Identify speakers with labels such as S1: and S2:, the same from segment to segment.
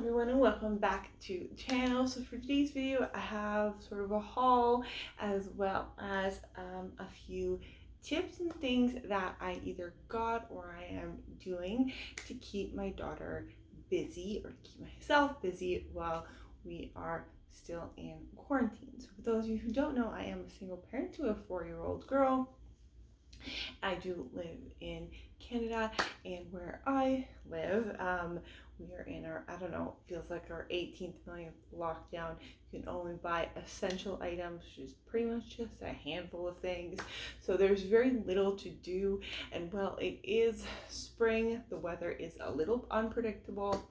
S1: everyone, and welcome back to the channel. So for today's video I have sort of a haul as well as a few tips and things that I either got or I am doing to keep my daughter busy or to keep myself busy while we are still in quarantine. So for those of you who don't know, I am a single parent to a 4-year-old girl. I do live in Canada, and where I live, we are in our, I don't know, feels like our 18th millionth lockdown. You can only buy essential items, which is pretty much just a handful of things. So there's very little to do, and while it is spring, the weather is a little unpredictable.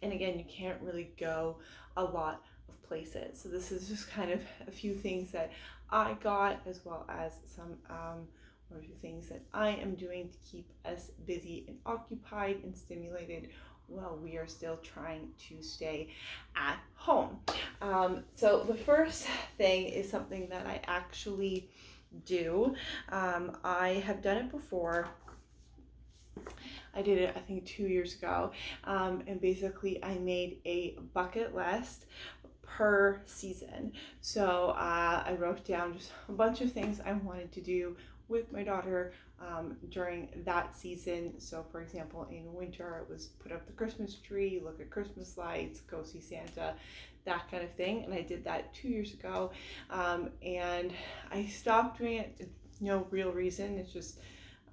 S1: And again, you can't really go a lot of places. So this is just kind of a few things that I got, as well as some one or two things that I am doing to keep us busy and occupied and stimulated while we are still trying to stay at home. So the first thing is something that I actually do. I have done it before. I did it, I think, 2 years ago, and basically I made a bucket list per season. So I wrote down just a bunch of things I wanted to do with my daughter during that season. So for example, in winter it was put up the Christmas tree, look at Christmas lights, go see Santa, that kind of thing. And I did that 2 years ago, and I stopped doing it. No real reason, it's just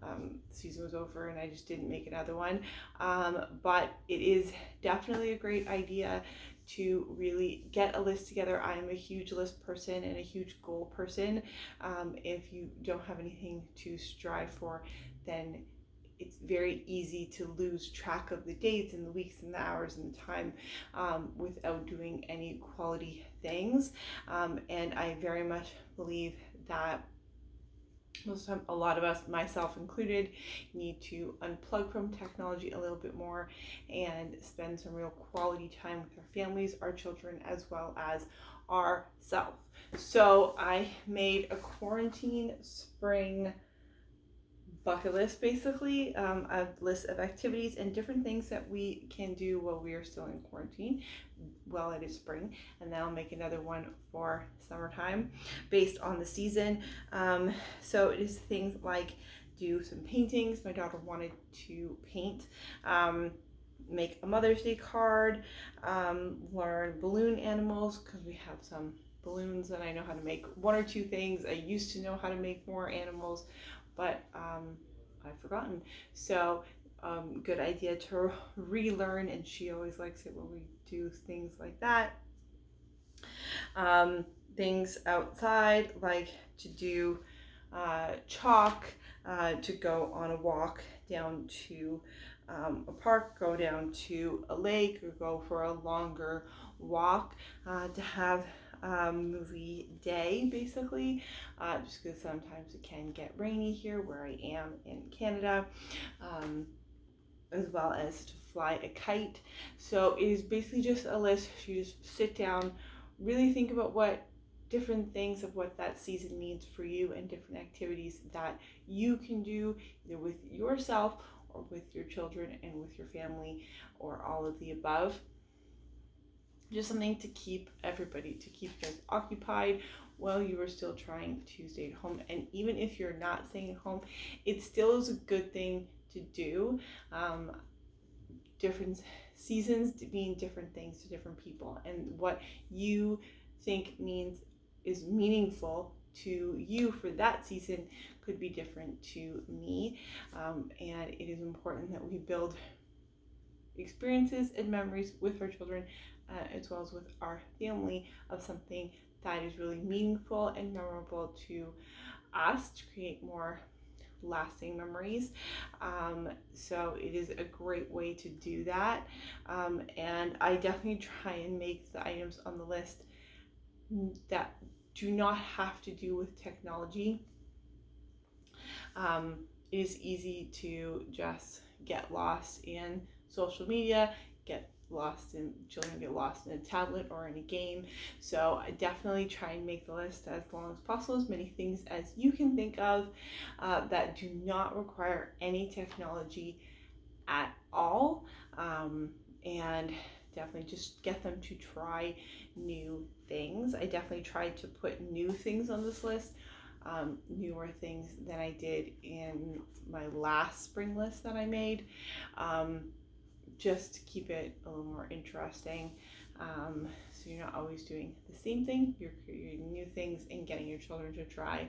S1: the season was over and I just didn't make another one, but it is definitely a great idea to really get a list together. I'm a huge list person and a huge goal person. If you don't have anything to strive for, then it's very easy to lose track of the dates and the weeks and the hours and the time without doing any quality things. And I very much believe that most of the time, a lot of us, myself included, need to unplug from technology a little bit more and spend some real quality time with our families, our children, as well as ourselves. So I made a quarantine spring bucket list, basically, a list of activities and different things that we can do while we are still in quarantine while it is spring, and then I'll make another one for summertime based on the season. So it is things like do some paintings. My daughter wanted to paint, make a Mother's Day card, learn balloon animals because we have some balloons and I know how to make one or two things. I used to know how to make more animals, but I've forgotten. So good idea to relearn, and she always likes it when we do things like that. Things outside, like to do chalk, to go on a walk down to a park, go down to a lake, or go for a longer walk, to have movie day, basically, just because sometimes it can get rainy here where I am in Canada, as well as to fly a kite. So it is basically just a list. You just sit down, really think about what different things of what that season means for you and different activities that you can do either with yourself or with your children and with your family, or all of the above. Just something to keep everybody, to keep you guys occupied while you are still trying to stay at home. And even if you're not staying at home, it still is a good thing to do. Different seasons mean different things to different people, and what you think is meaningful to you for that season could be different to me. And it is important that we build experiences and memories with our children, as well as with our family, of something that is really meaningful and memorable to us, to create more lasting memories. So it is a great way to do that. And I definitely try and make the items on the list that do not have to do with technology. It is easy to just get lost in social media, children get lost in a tablet or in a game. So I definitely try and make the list as long as possible, as many things as you can think of that do not require any technology at all. and definitely just get them to try new things. I definitely tried to put new things on this list, newer things than I did in my last spring list that I made, just to keep it a little more interesting. So you're not always doing the same thing, you're creating new things and getting your children to try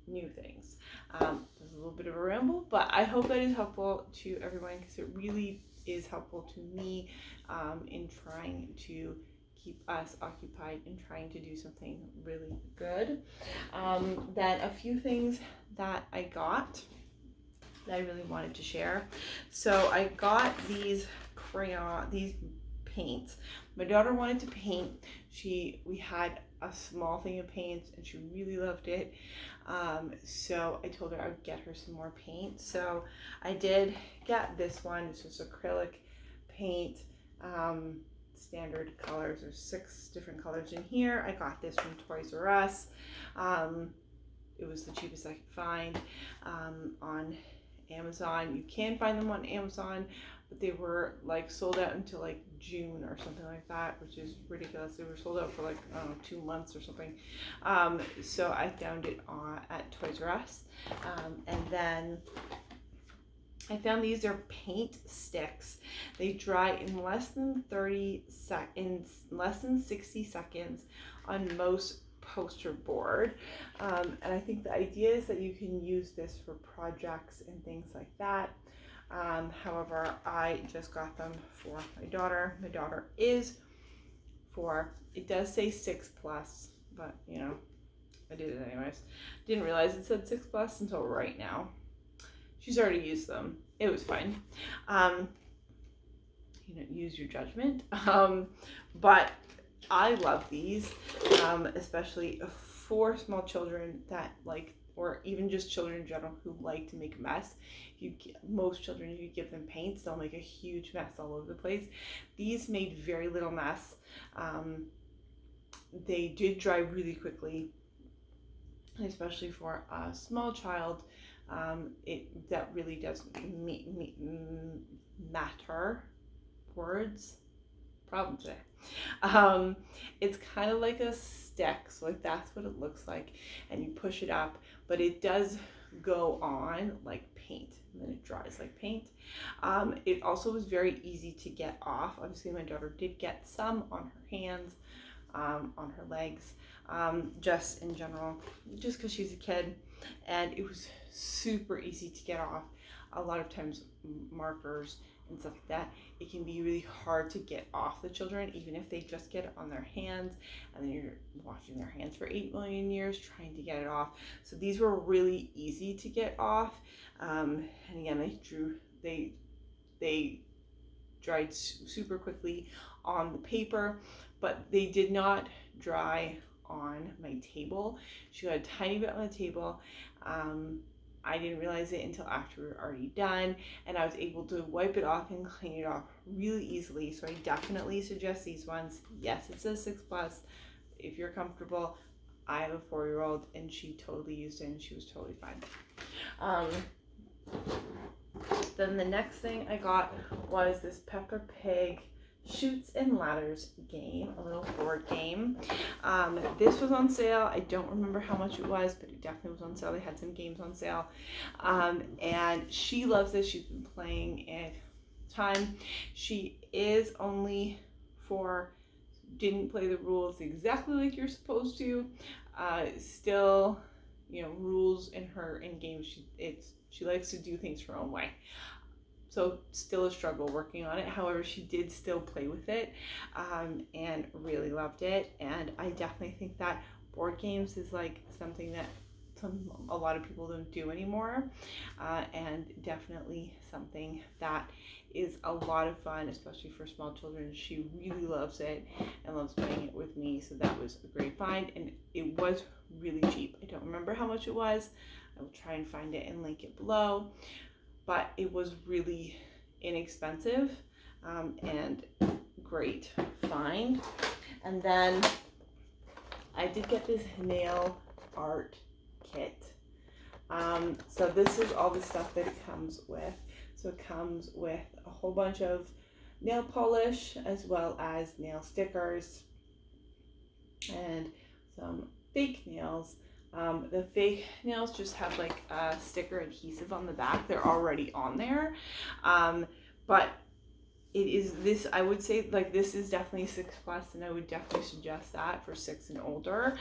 S1: new things. There's a little bit of a ramble, but I hope that is helpful to everyone, because it really is helpful to me in trying to keep us occupied and trying to do something really good. Then a few things that I got that I really wanted to share. So I got these paints. My daughter wanted to paint. We had a small thing of paints and she really loved it. So I told her I would get her some more paint. So I did get this one. It's just acrylic paint, standard colors. There's 6 different colors in here. I got this from Toys R Us. It was the cheapest I could find on Amazon. You can find them on Amazon, but they were like sold out until like June or something like that, which is ridiculous. They were sold out for like, I don't know, 2 months or something. So I found it at Toys R Us. And then I found these are paint sticks. They dry in less than 60 seconds on most poster board, and I think the idea is that you can use this for projects and things like that. However, I just got them for my daughter. My daughter is 4. It does say 6+, but you know, I did it anyways. Didn't realize it said 6+ until right now. She's already used them. It was fine. You know, use your judgment. But I love these, especially for small children that like, or even just children in general who like to make a mess. Most children, if you give them paints, they'll make a huge mess all over the place. These made very little mess. They did dry really quickly, especially for a small child. That really does matter. Words. Problem today. It's kind of like a stick, so like that's what it looks like, and you push it up, but it does go on like paint, and then it dries like paint. It also was very easy to get off. Obviously my daughter did get some on her hands, on her legs, just in general, just because she's a kid, and it was super easy to get off. A lot of times markers and stuff like that, it can be really hard to get off the children, even if they just get it on their hands, and then you're washing their hands for 8 million years trying to get it off. So these were really easy to get off, and again, they dried super quickly on the paper, but they did not dry on my table. She got a tiny bit on the table. I didn't realize it until after we were already done, and I was able to wipe it off and clean it off really easily. So I definitely suggest these ones. Yes, it says 6+. If you're comfortable, I have a 4-year-old and she totally used it and she was totally fine. Then the next thing I got was this Peppa Pig Chutes and Ladders game, a little board game. This was on sale. I don't remember how much it was, but it definitely was on sale. They had some games on sale, and she loves this. She's been playing it time. She is only 4, didn't play the rules exactly like you're supposed to. Still, you know, rules in games. She likes to do things her own way. So still a struggle working on it. However, she did still play with it, and really loved it. And I definitely think that board games is like something that a lot of people don't do anymore, and definitely something that is a lot of fun, especially for small children. She really loves it and loves playing it with me, so that was a great find, and it was really cheap. I don't remember how much it was. I will try and find it and link it below. But it was really inexpensive, and great find. And then I did get this nail art kit. So this is all the stuff that it comes with. So it comes with a whole bunch of nail polish as well as nail stickers and some fake nails. The fake nails just have like a sticker adhesive on the back. They're already on there. But it is this, I would say, like, this is definitely 6+, and I would definitely suggest that for 6 and older,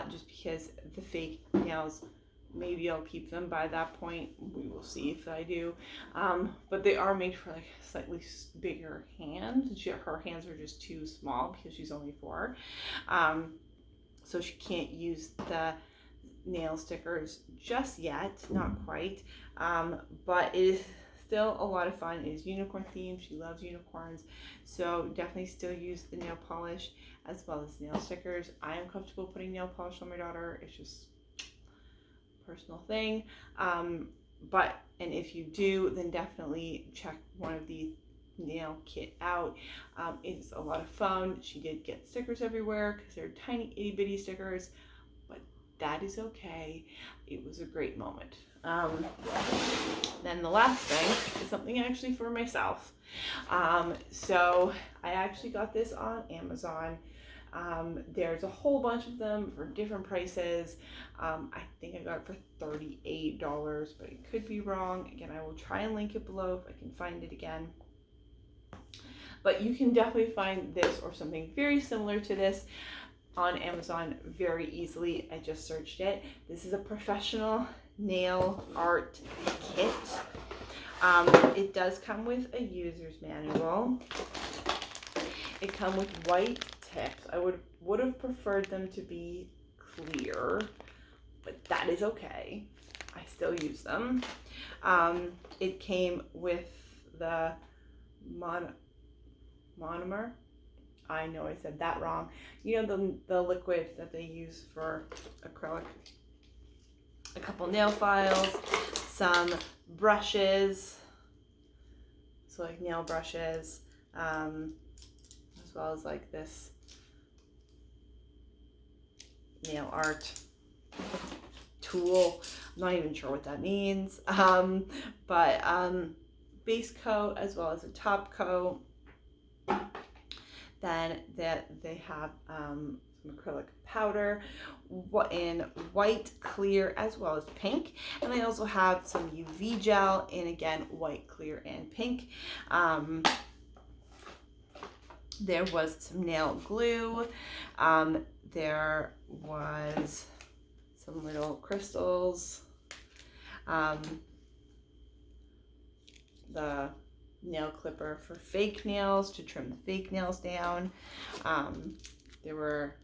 S1: just because the fake nails, maybe I'll keep them by that point. We will see if I do. But they are made for like slightly bigger hands. Her hands are just too small because she's only 4. So she can't use the nail stickers just yet, not quite. But it is still a lot of fun. It is unicorn themed. She loves unicorns. So definitely still use the nail polish as well as nail stickers. I am comfortable putting nail polish on my daughter. It's just personal thing. And if you do, then definitely check one of these nail kit out. It's a lot of fun. She did get stickers everywhere because they're tiny itty bitty stickers, but that is okay. It was a great moment. Then the last thing is something actually for myself. So I actually got this on Amazon. There's a whole bunch of them for different prices. I think I got it for $38, but it could be wrong. Again, I will try and link it below if I can find it again. But you can definitely find this or something very similar to this on Amazon very easily. I just searched it. This is a professional nail art kit. It does come with a user's manual. It comes with white tips. I would have preferred them to be clear, but that is okay. I still use them. It came with the monomer. I know I said that wrong. You know, the liquid that they use for acrylic. A couple nail files, some brushes, so like nail brushes, as well as like this nail art tool. I'm not even sure what that means. But base coat as well as a top coat. Then they have some acrylic powder in white, clear, as well as pink. And they also have some UV gel in, again, white, clear, and pink. There was some nail glue. There was some little crystals. The nail clipper for fake nails to trim the fake nails down. There were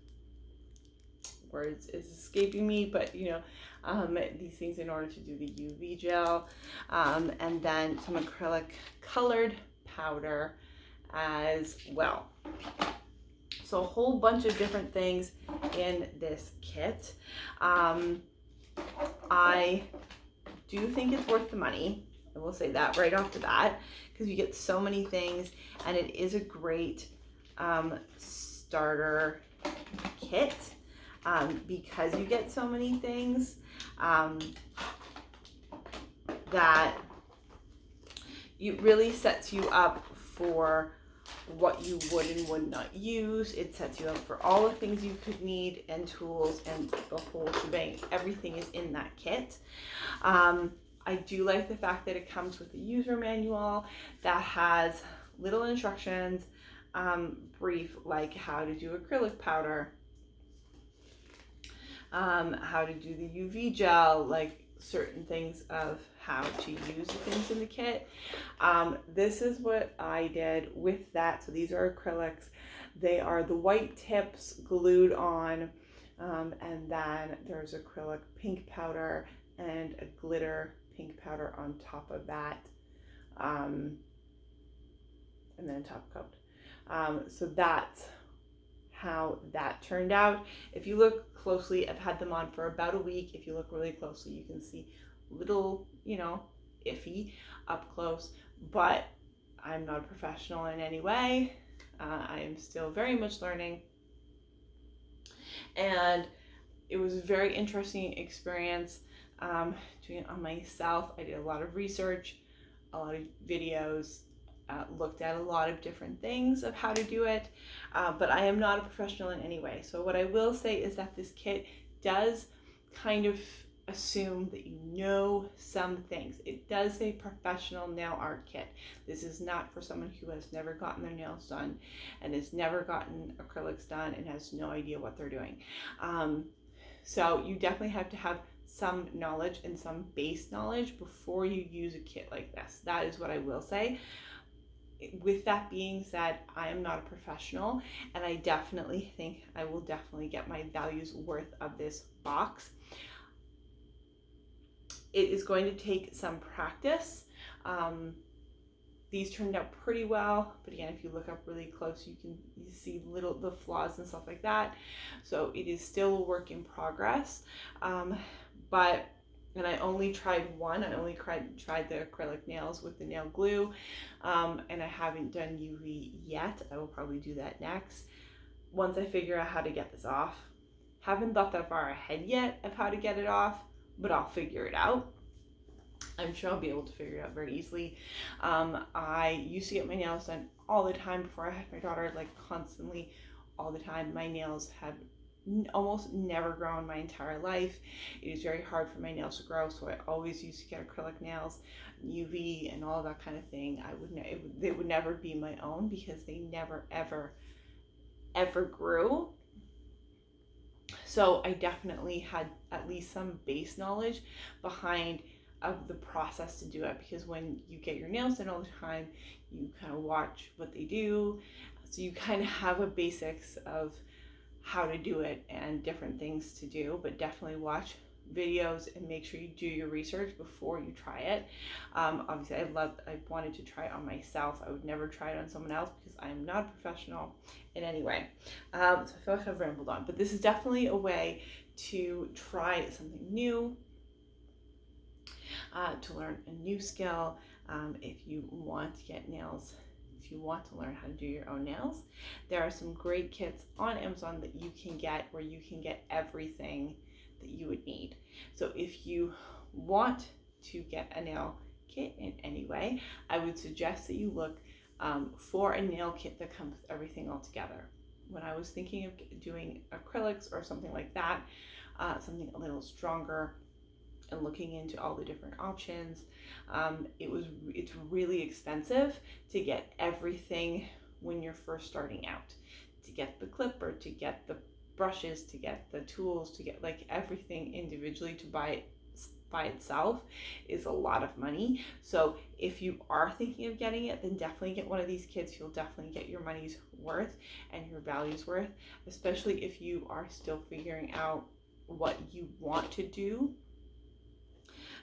S1: words is escaping me, but you know, these things in order to do the UV gel, and then some acrylic colored powder as well. So a whole bunch of different things in this kit. I do think it's worth the money. I will say that right off the bat, because you get so many things, and it is a great starter kit because you get so many things that it really sets you up for what you would and would not use. It sets you up for all the things you could need and tools and the whole shebang. Everything is in that kit. I do like the fact that it comes with a user manual that has little instructions, brief, like how to do acrylic powder, how to do the UV gel, like certain things of how to use the things in the kit. This is what I did with that. So these are acrylics. They are the white tips glued on, and then there's acrylic pink powder and a glitter pink powder on top of that, and then top coat. So that's how that turned out. If you look closely, I've had them on for about a week. If you look really closely, you can see little, iffy up close, but I'm not a professional in any way. I am still very much learning, and it was a very interesting experience doing it on myself. I did a lot of research, a lot of videos. looked at a lot of different things of how to do it, but I am not a professional in any way. So what I will say is that this kit does kind of assume that you know some things. It does say professional nail art kit. This is not for someone who has never gotten their nails done and has never gotten acrylics done and has no idea what they're doing. So you definitely have to have some knowledge and some base knowledge before you use a kit like this. That is what I will say. With that being said, I am not a professional, and I definitely think I will definitely get my values worth of this box. It is going to take some practice. These turned out pretty well, but again, if you look up really close, you see the flaws and stuff like that. So it is still a work in progress. And I only tried one. I only tried the acrylic nails with the nail glue, and I haven't done UV yet. I will probably do that next once I figure out how to get this off. Haven't thought that far ahead yet of how to get it off, but I'll figure it out. I'm sure I'll be able to figure it out very easily. I used to get my nails done all the time before I had my daughter, like constantly, all the time. My nails have almost never grown my entire life. It is very hard for my nails to grow, so I always used to get acrylic nails, UV, and all that kind of thing. It would never be my own because they never ever grew. So I definitely had at least some base knowledge behind of the process to do it, because when you get your nails done all the time, you kind of watch what they do, so you kind of have a basics of how to do it and different things to do. But definitely watch videos and make sure you do your research before you try it. Obviously I wanted to try it on myself. I would never try it on someone else because I'm not a professional in any way. So I feel like I've rambled on, but this is definitely a way to try something new, to learn a new skill. If you want to get nails, if you want to learn how to do your own nails, there are some great kits on Amazon that you can get where you can get everything that you would need. So if you want to get a nail kit in any way, I would suggest that you look for a nail kit that comes with everything all together. When I was thinking of doing acrylics or something like that, something a little stronger, and looking into all the different options, it's really expensive to get everything when you're first starting out. To get the clipper, to get the brushes, to get the tools, to get like everything individually, to buy it by itself is a lot of money. So if you are thinking of getting it, then definitely get one of these kits. You'll definitely get your money's worth and your value's worth, especially if you are still figuring out what you want to do.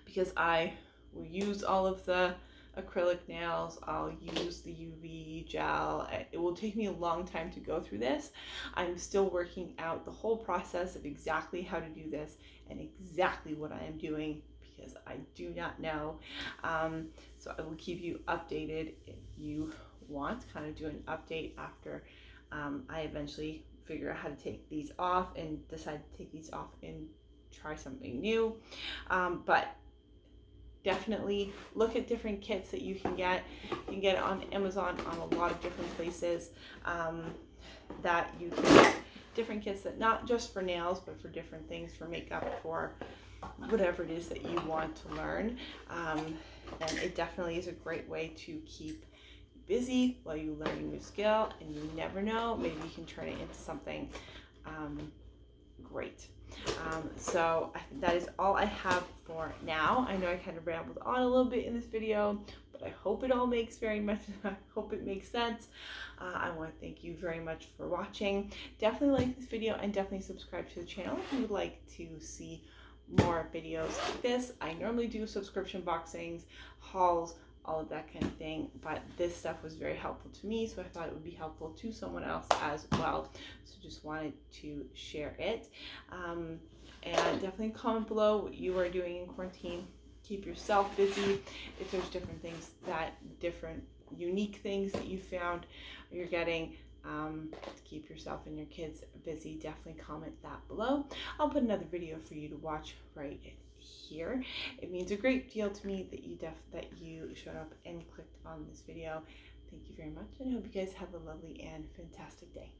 S1: Because I will use all of the acrylic nails, I'll use the UV gel. It will take me a long time to go through this. I'm still working out the whole process of exactly how to do this and exactly what I am doing, because I do not know. So I will keep you updated if you want, kind of do an update after I eventually figure out how to take these off and decide to take these off and try something new. But definitely look at different kits that you can get. You can get it on Amazon, on a lot of different places, that you can get different kits that not just for nails, but for different things, for makeup, for whatever it is that you want to learn. And it definitely is a great way to keep busy while you learn a new skill, and you never know, maybe you can turn it into something great. So I think that is all I have for now. I know I kind of rambled on a little bit in this video, but I hope it all makes I hope it makes sense. I want to thank you very much for watching. Definitely like this video and definitely subscribe to the channel if you would like to see more videos like this. I normally do subscription boxings, hauls, all of that kind of thing, but this stuff was very helpful to me, so I thought it would be helpful to someone else as well. So just wanted to share it. And definitely comment below what you are doing in quarantine. Keep yourself busy. If there's different unique things that you found or you're getting, to keep yourself and your kids busy, definitely comment that below. I'll put another video for you to watch right here. It means a great deal to me that you showed up and clicked on this video. Thank you very much, and I hope you guys have a lovely and fantastic day.